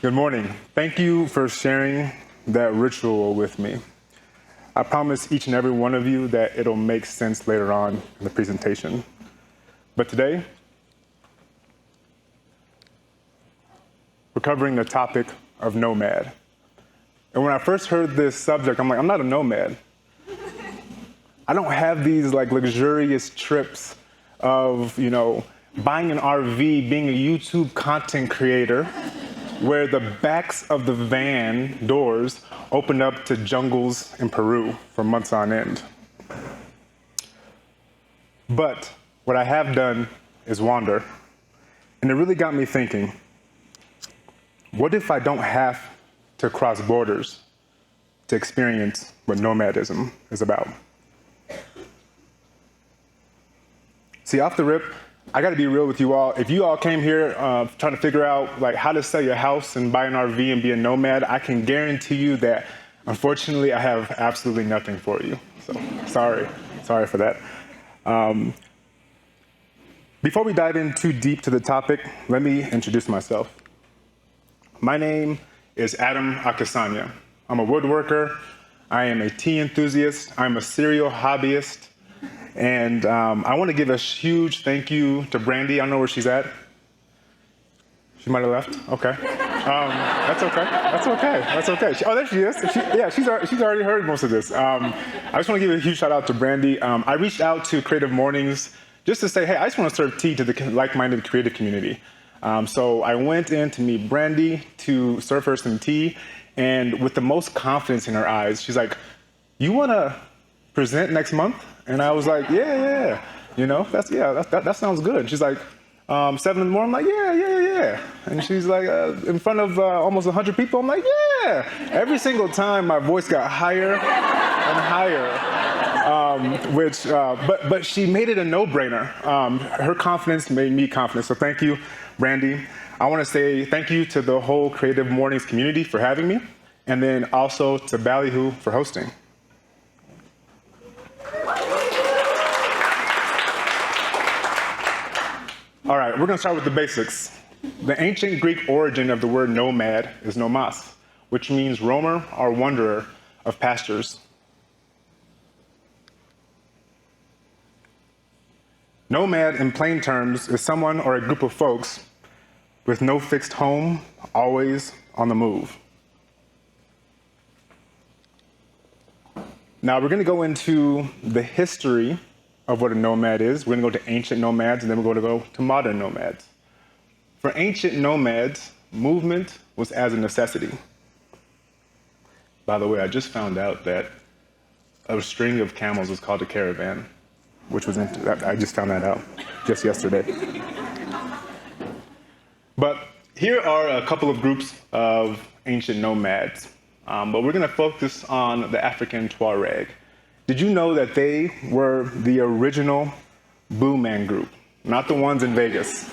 Good morning. Thank you for sharing that ritual with me. I promise each and every one of you that it'll make sense later on in the presentation. But today, we're covering the topic of nomad. And when I first heard this subject, I'm like, I'm not a nomad. I don't have these luxurious trips of, buying an RV, being a YouTube content creator, where the backs of the van doors opened up to jungles in Peru for months on end. But what I have done is wander. And it really got me thinking, what if I don't have to cross borders to experience what nomadism is about? See, off the rip, I gotta be real with you all. If you all came here trying to figure out how to sell your house and buy an RV and be a nomad, I can guarantee you that, unfortunately, I have absolutely nothing for you. So sorry for that. Before we dive in too deep to the topic, let me introduce myself. My name is Adam Akisanya. I'm a woodworker. I am a tea enthusiast. I'm a serial hobbyist. And I want to give a huge thank you to Brandy. I don't know where she's at. She might have left. Okay. That's okay. Oh, there she is. She's already heard most of this. I just want to give a huge shout out to Brandy. I reached out to Creative Mornings just to say, hey, I just want to serve tea to the like-minded creative community. So I went in to meet Brandy to serve her some tea, and with the most confidence in her eyes, she's like, "You want to present next month?" And I was like, yeah. That sounds good. And she's like, 7 in the morning. I'm like, yeah. And she's like, in front of almost 100 people. I'm like, yeah. Every single time my voice got higher and higher. But she made it a no-brainer. Her confidence made me confident. So thank you, Brandy. I want to say thank you to the whole Creative Mornings community for having me, and then also to Ballyhoo for hosting. All right, we're going to start with the basics. The ancient Greek origin of the word nomad is nomos, which means roamer or wanderer of pastures. Nomad, in plain terms, is someone or a group of folks with no fixed home, always on the move. Now, we're going to go into the history of what a nomad is. We're going to go to ancient nomads, and then we're going to go to modern nomads. For ancient nomads, movement was as a necessity. By the way, I just found out that a string of camels is called a caravan, I just found that out just yesterday. But here are a couple of groups of ancient nomads, but we're going to focus on the African Tuareg. Did you know that they were the original Blue Man group, not the ones in Vegas?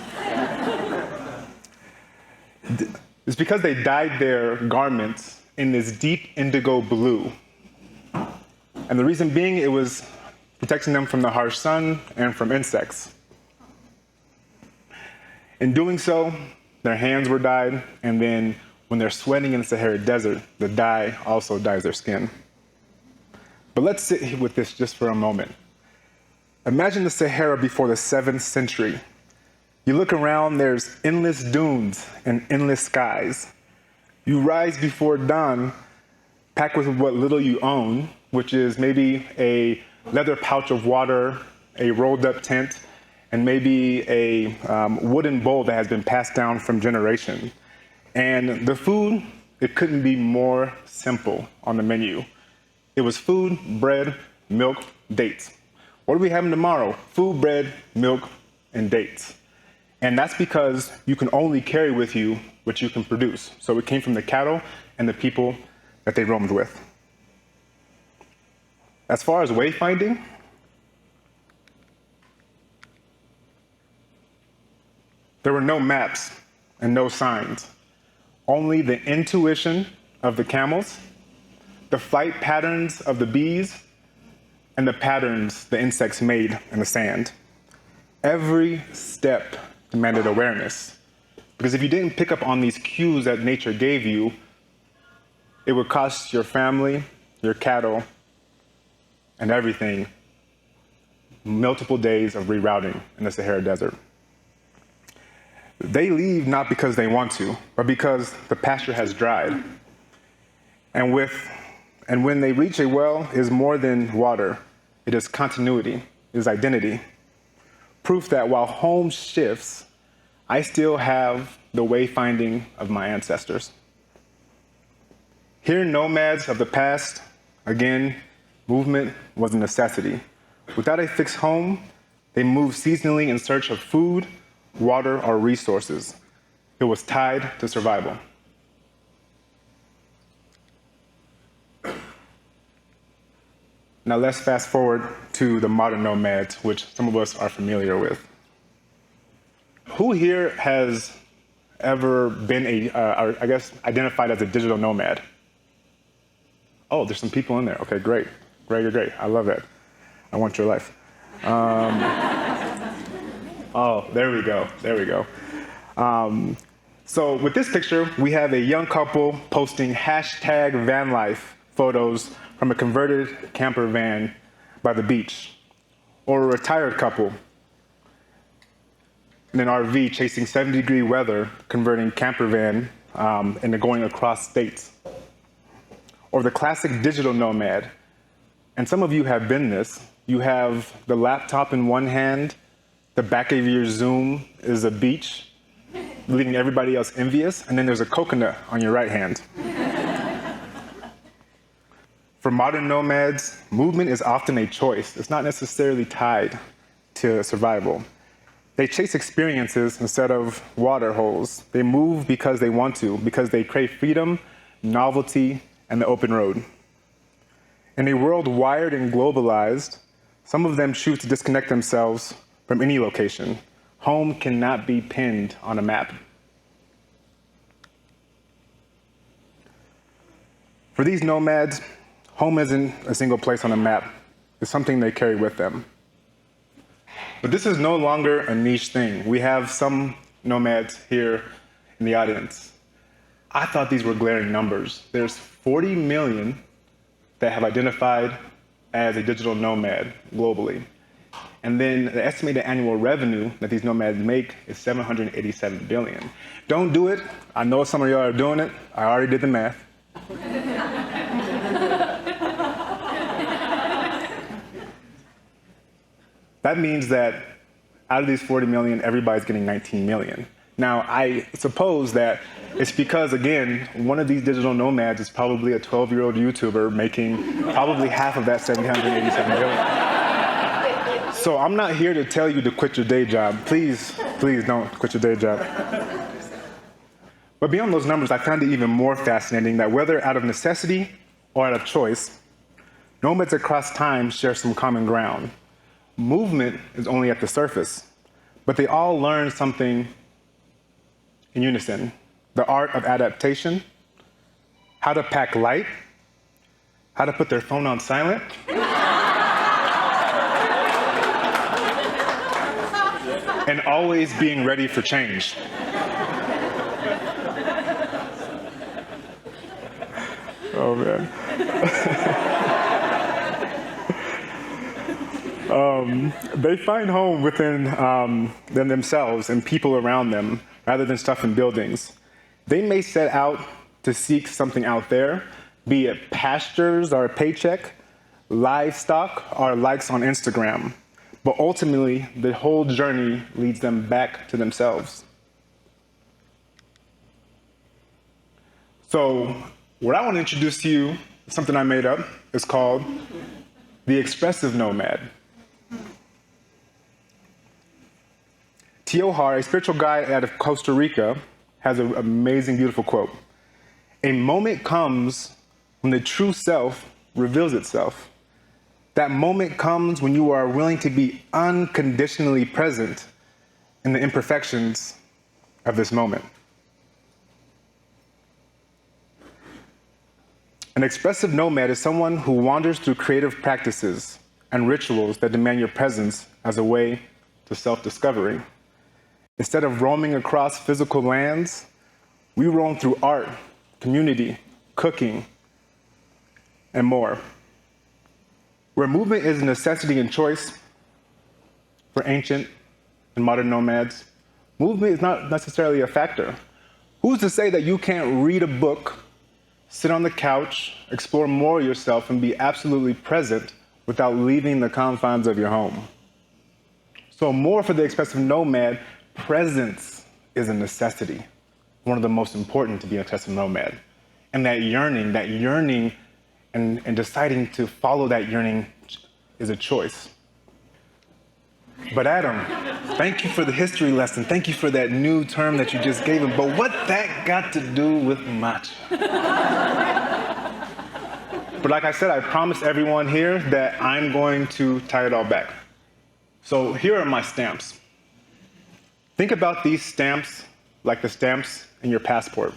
It's because they dyed their garments in this deep indigo blue. And the reason being, it was protecting them from the harsh sun and from insects. In doing so, their hands were dyed, and then when they're sweating in the Sahara Desert, the dye also dyes their skin. But let's sit with this just for a moment. Imagine the Sahara before the 7th century. You look around, there's endless dunes and endless skies. You rise before dawn, packed with what little you own, which is maybe a leather pouch of water, a rolled up tent, and maybe a wooden bowl that has been passed down from generation. And the food, it couldn't be more simple on the menu. It was food, bread, milk, dates. What are we having tomorrow? Food, bread, milk, and dates. And that's because you can only carry with you what you can produce. So it came from the cattle and the people that they roamed with. As far as wayfinding, there were no maps and no signs, only the intuition of the camels, the flight patterns of the bees, and the patterns the insects made in the sand. Every step demanded awareness, Because if you didn't pick up on these cues that nature gave you, it would cost your family, your cattle, and everything multiple days of rerouting in the Sahara Desert. They leave not because they want to, but because the pasture has dried. And when they reach a well, it is more than water. It is continuity, it is identity. Proof that while home shifts, I still have the wayfinding of my ancestors. Here, nomads of the past, again, movement was a necessity. Without a fixed home, they moved seasonally in search of food, water, or resources. It was tied to survival. Now let's fast forward to the modern nomads, which some of us are familiar with. Who here has ever been identified as a digital nomad? Oh, there's some people in there. Okay, great. Great. I love that. I want your life. Oh, there we go. So with this picture, we have a young couple posting #vanlife photos from a converted camper van by the beach, or a retired couple in an RV chasing 70-degree weather, converting camper van and going across states. Or the classic digital nomad. And some of you have been this. You have the laptop in one hand, the back of your Zoom is a beach, leaving everybody else envious, and then there's a coconut on your right hand. For modern nomads, movement is often a choice. It's not necessarily tied to survival. They chase experiences instead of water holes. They move because they want to, because they crave freedom, novelty, and the open road. In a world wired and globalized, some of them choose to disconnect themselves from any location. Home cannot be pinned on a map. For these nomads, home isn't a single place on a map. It's something they carry with them. But this is no longer a niche thing. We have some nomads here in the audience. I thought these were glaring numbers. There's 40 million that have identified as a digital nomad globally. And then the estimated annual revenue that these nomads make is $787 billion. Don't do it. I know some of y'all are doing it. I already did the math. That means that out of these 40 million, everybody's getting 19 million. Now, I suppose that it's because, again, one of these digital nomads is probably a 12-year-old YouTuber making probably half of that 787 billion. So I'm not here to tell you to quit your day job. Please don't quit your day job. But beyond those numbers, I found it even more fascinating that whether out of necessity or out of choice, nomads across time share some common ground. Movement is only at the surface, but they all learn something in unison. The art of adaptation, how to pack light, how to put their phone on silent, and always being ready for change. Oh, man. They find home within themselves and people around them, rather than stuff in buildings. They may set out to seek something out there, be it pastures or a paycheck, livestock or likes on Instagram. But ultimately, the whole journey leads them back to themselves. So what I want to introduce to you is something I made up. It's called the Expressive Nomad. Tiohar, a spiritual guide out of Costa Rica, has an amazing, beautiful quote. A moment comes when the true self reveals itself. That moment comes when you are willing to be unconditionally present in the imperfections of this moment. An expressive nomad is someone who wanders through creative practices and rituals that demand your presence as a way to self-discovery. Instead of roaming across physical lands, we roam through art, community, cooking, and more. Where movement is a necessity and choice for ancient and modern nomads, movement is not necessarily a factor. Who's to say that you can't read a book, sit on the couch, explore more of yourself, and be absolutely present without leaving the confines of your home? So more for the expressive nomad, presence is a necessity, one of the most important to be an expressive nomad. And that yearning and deciding to follow that yearning is a choice. But Adam, thank you for the history lesson. Thank you for that new term that you just gave him. But what that got to do with matcha? But like I said, I promised everyone here that I'm going to tie it all back. So here are my stamps. Think about these stamps like the stamps in your passport.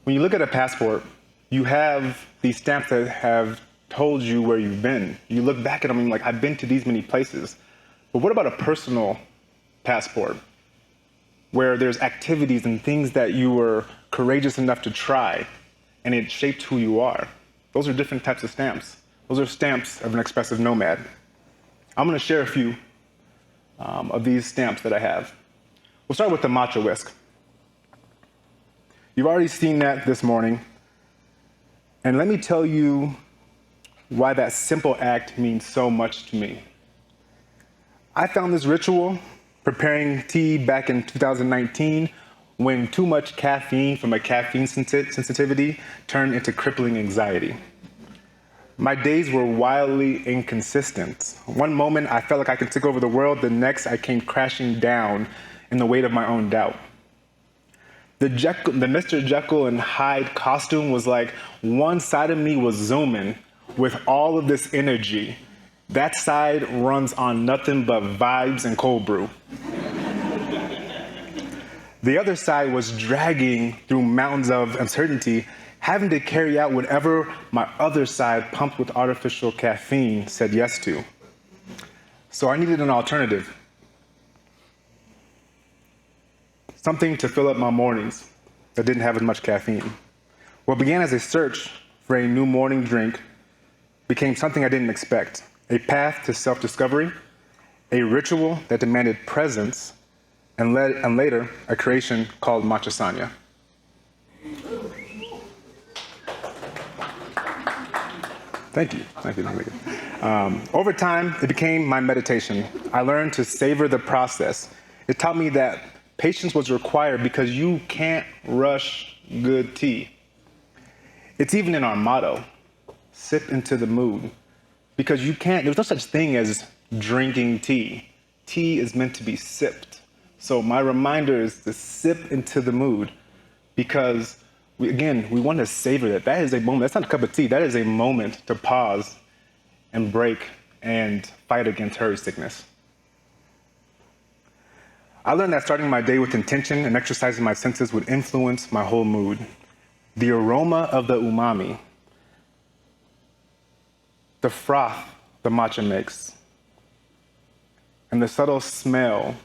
When you look at a passport, you have these stamps that have told you where you've been. You look back at them and you're like, I've been to these many places. But what about a personal passport, where there's activities and things that you were courageous enough to try, and it shaped who you are? Those are different types of stamps. Those are stamps of an expressive nomad. I'm going to share a few of these stamps that I have. We'll start with the matcha whisk. You've already seen that this morning. And let me tell you why that simple act means so much to me. I found this ritual preparing tea back in 2019 when too much caffeine from a caffeine sensitivity turned into crippling anxiety. My days were wildly inconsistent. One moment I felt like I could take over the world, the next I came crashing down in the weight of my own doubt. The Mr. Jekyll and Hyde costume was like one side of me was zooming with all of this energy. That side runs on nothing but vibes and cold brew. The other side was dragging through mountains of uncertainty, having to carry out whatever my other side, pumped with artificial caffeine, said yes to. So I needed an alternative. Something to fill up my mornings that didn't have as much caffeine. What began as a search for a new morning drink became something I didn't expect, a path to self-discovery, a ritual that demanded presence, and later, a creation called Akisanya. Thank you. Over time, it became my meditation. I learned to savor the process. It taught me that patience was required because you can't rush good tea. It's even in our motto, sip into the mood, because there's no such thing as drinking tea. Tea is meant to be sipped. So my reminder is to sip into the mood, because we want to savor that. That is a moment, that's not a cup of tea, that is a moment to pause and break and fight against hurry sickness. I learned that starting my day with intention and exercising my senses would influence my whole mood. The aroma of the umami, the froth the matcha makes, and the subtle smell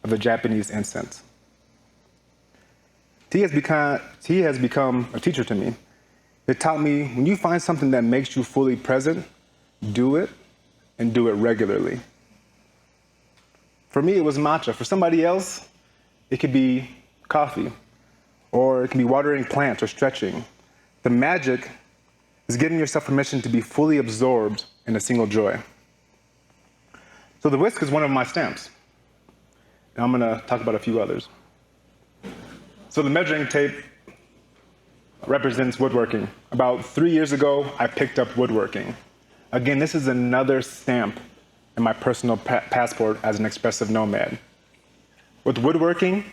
of the Japanese incense. Tea has become a teacher to me. It taught me when you find something that makes you fully present, do it, and do it regularly. For me, it was matcha. For somebody else, it could be coffee, or it can be watering plants or stretching. The magic is giving yourself permission to be fully absorbed in a single joy. So the whisk is one of my stamps. And I'm going to talk about a few others. So the measuring tape represents woodworking. About 3 years ago, I picked up woodworking. Again, this is another stamp in my personal passport as an expressive nomad. With woodworking,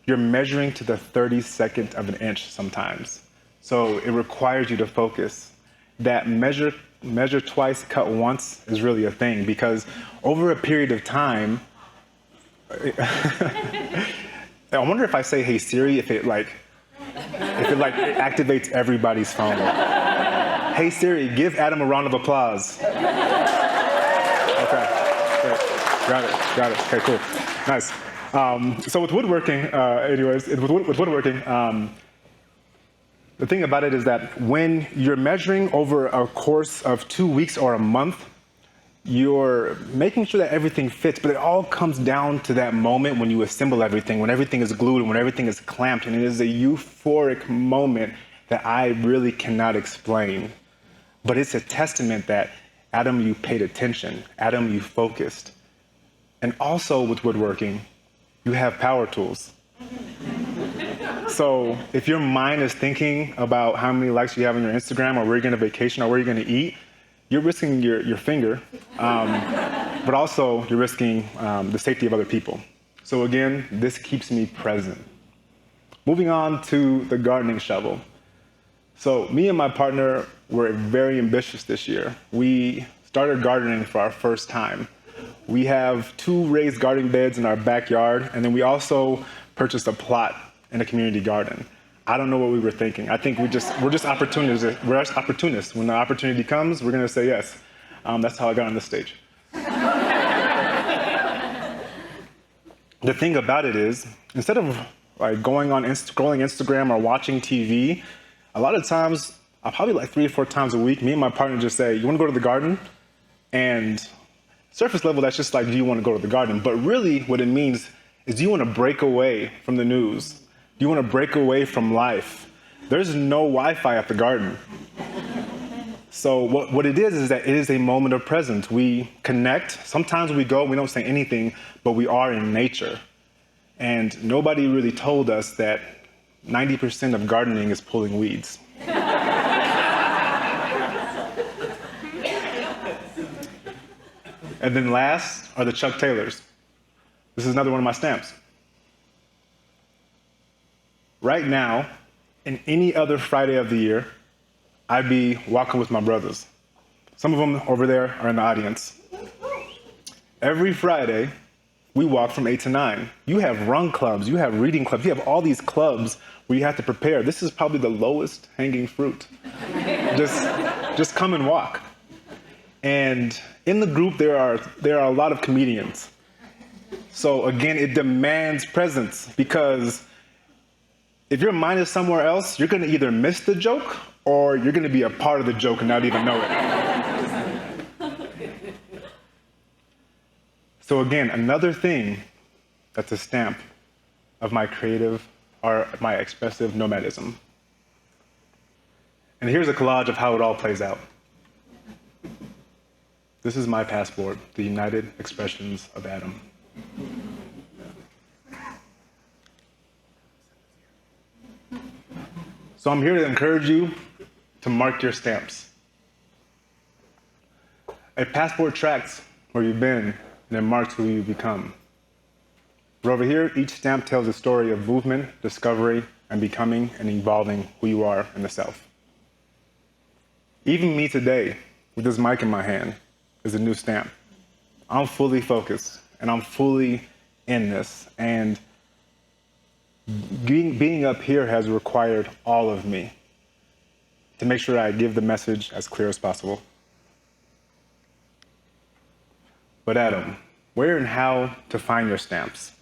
you're measuring to the 32nd of an inch sometimes. So it requires you to focus. That measure twice, cut once is really a thing, because over a period of time, I wonder if I say, hey Siri, if it activates everybody's phone. Hey Siri, give Adam a round of applause. Okay, great. Got it. Okay, cool. Nice. So with woodworking, with woodworking, the thing about it is that when you're measuring over a course of 2 weeks or a month, you're making sure that everything fits, but it all comes down to that moment when you assemble everything, when everything is glued and when everything is clamped, and it is a euphoric moment that I really cannot explain. But it's a testament that, Adam, you paid attention. Adam, you focused. And also with woodworking, you have power tools. So if your mind is thinking about how many likes you have on your Instagram or where you're going to vacation or where you're going to eat, you're risking your finger, but also you're risking the safety of other people. So again, this keeps me present. Moving on to the gardening shovel. So me and my partner were very ambitious this year. We started gardening for our first time. We have 2 raised garden beds in our backyard, and then we also purchased a plot in a community garden. I don't know what we were thinking. I think we're just opportunists. We're just opportunists. When the opportunity comes, we're gonna say yes. That's how I got on this stage. The thing about it is, instead of like going on scrolling Instagram or watching TV, a lot of times, probably like 3 or 4 times a week, me and my partner just say, "You want to go to the garden?" And surface level, that's just like, do you want to go to the garden? But really, what it means is, do you want to break away from the news? Do you want to break away from life? There's no Wi-Fi at the garden. So what it is that it is a moment of presence. We connect. Sometimes we go, we don't say anything, but we are in nature. And nobody really told us that 90% of gardening is pulling weeds. And then last are the Chuck Taylors. This is another one of my stamps. Right now, in any other Friday of the year, I'd be walking with my brothers. Some of them over there are in the audience. Every Friday, we walk from 8 to 9. You have run clubs, you have reading clubs, you have all these clubs where you have to prepare. This is probably the lowest hanging fruit. Just come and walk. And in the group, there are a lot of comedians. So again, it demands presence, because if your mind is somewhere else, you're going to either miss the joke or you're going to be a part of the joke and not even know it. So again, another thing that's a stamp of my creative or my expressive nomadism. And here's a collage of how it all plays out. This is my passport, the United Expressions of Adam. So I'm here to encourage you to mark your stamps. A passport tracks where you've been, and it marks who you've become. But over here, each stamp tells a story of movement, discovery, and becoming and evolving who you are in the self. Even me today, with this mic in my hand, is a new stamp. I'm fully focused, and I'm fully in this. And being up here has required all of me to make sure I give the message as clear as possible. But Adam, where and how to find your stamps?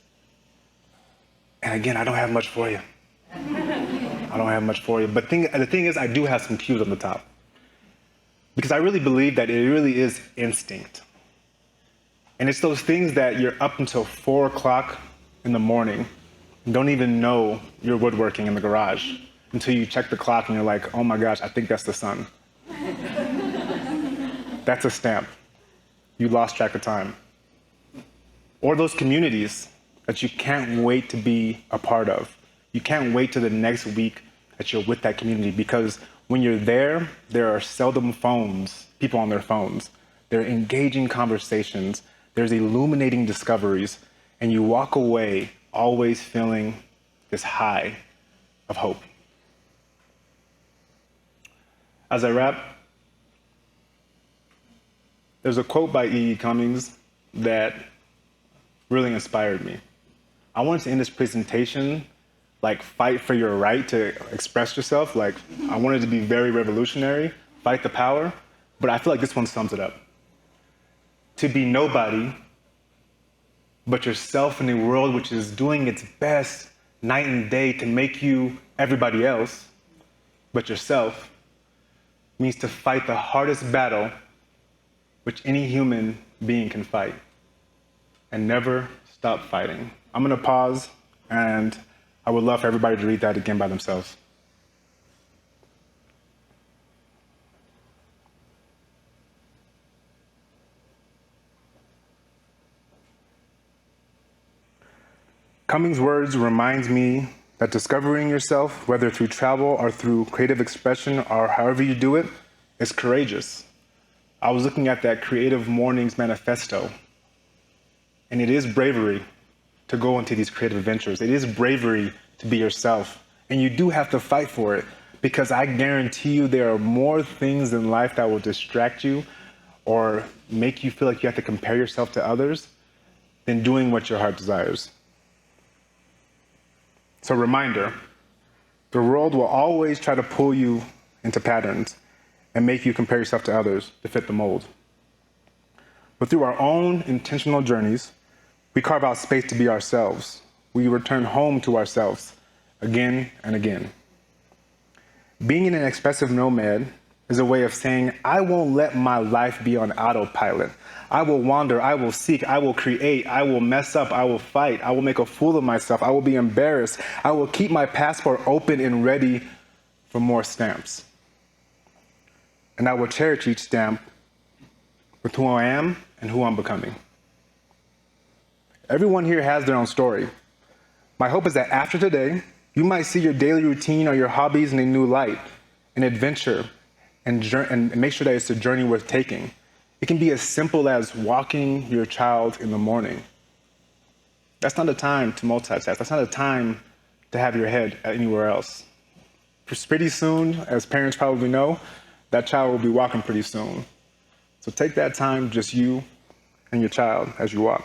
And again, I don't have much for you. But the thing is, I do have some cues on the top. Because I really believe that it really is instinct. And it's those things that you're up until 4 o'clock in the morning and don't even know you're woodworking in the garage until you check the clock and you're like, oh my gosh, I think that's the sun. That's a stamp. You lost track of time. Or those communities that you can't wait to be a part of. You can't wait till the next week that you're with that community, because when you're there, there are seldom people on their phones. There are engaging conversations. There's illuminating discoveries, and you walk away always feeling this high of hope. As I wrap, there's a quote by E.E. Cummings that really inspired me. I wanted to end this presentation like fight for your right to express yourself. Like, I wanted to be very revolutionary. fight the power, but I feel like this one sums it up. To be nobody but yourself in a world which is doing its best night and day to make you everybody else but yourself means to fight the hardest battle which any human being can fight and never stop fighting. I'm gonna pause, and I would love for everybody to read that again by themselves. Cummings' words reminds me that discovering yourself, whether through travel or through creative expression or however you do it, is courageous. I was looking at that CreativeMornings manifesto, and it is bravery to go into these creative ventures. It is bravery to be yourself, and you do have to fight for it, because I guarantee you there are more things in life that will distract you or make you feel like you have to compare yourself to others than doing what your heart desires. So reminder, the world will always try to pull you into patterns and make you compare yourself to others to fit the mold. But through our own intentional journeys, we carve out space to be ourselves. We return home to ourselves again and again. Being an expressive nomad is a way of saying, I won't let my life be on autopilot. I will wander, I will seek, I will create, I will mess up, I will fight, I will make a fool of myself, I will be embarrassed, I will keep my passport open and ready for more stamps. And I will cherish each stamp with who I am and who I'm becoming. Everyone here has their own story. My hope is that after today, you might see your daily routine or your hobbies in a new light, an adventure, and make sure that it's a journey worth taking. It can be as simple as walking your child in the morning. That's not a time to multitask. That's not a time to have your head anywhere else. Pretty soon, as parents probably know, that child will be walking pretty soon. So take that time, just you and your child, as you walk.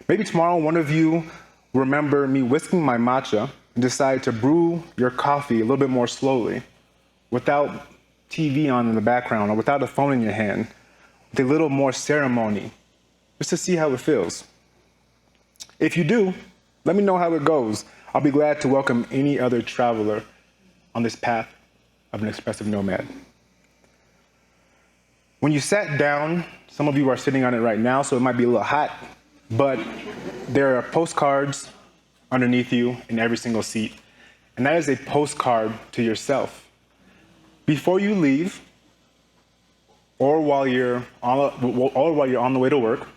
Maybe tomorrow, one of you will remember me whisking my matcha and decide to brew your coffee a little bit more slowly, without TV on in the background or without a phone in your hand, with a little more ceremony, just to see how it feels. If you do, let me know how it goes. I'll be glad to welcome any other traveler on this path of an expressive nomad. When you sat down, some of you are sitting on it right now, so it might be a little hot, but there are postcards underneath you in every single seat, and that is a postcard to yourself. Before you leave, or while you're on the way to work,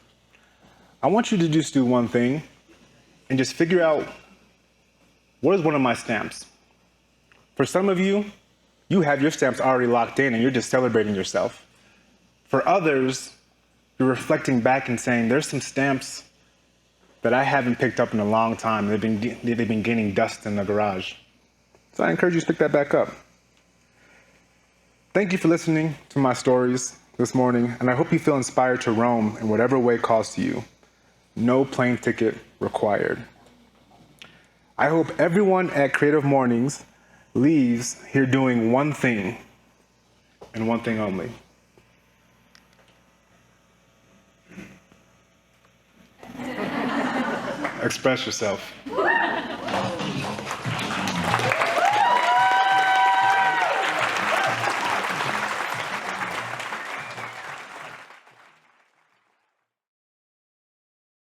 I want you to just do one thing and just figure out, what is one of my stamps? For some of you, you have your stamps already locked in and you're just celebrating yourself. For others, you're reflecting back and saying, there's some stamps that I haven't picked up in a long time. They've been gaining dust in the garage. So I encourage you to pick that back up. Thank you for listening to my stories this morning, and I hope you feel inspired to roam in whatever way calls to you. No plane ticket required. I hope everyone at Creative Mornings leaves here doing one thing, and one thing only. Express yourself.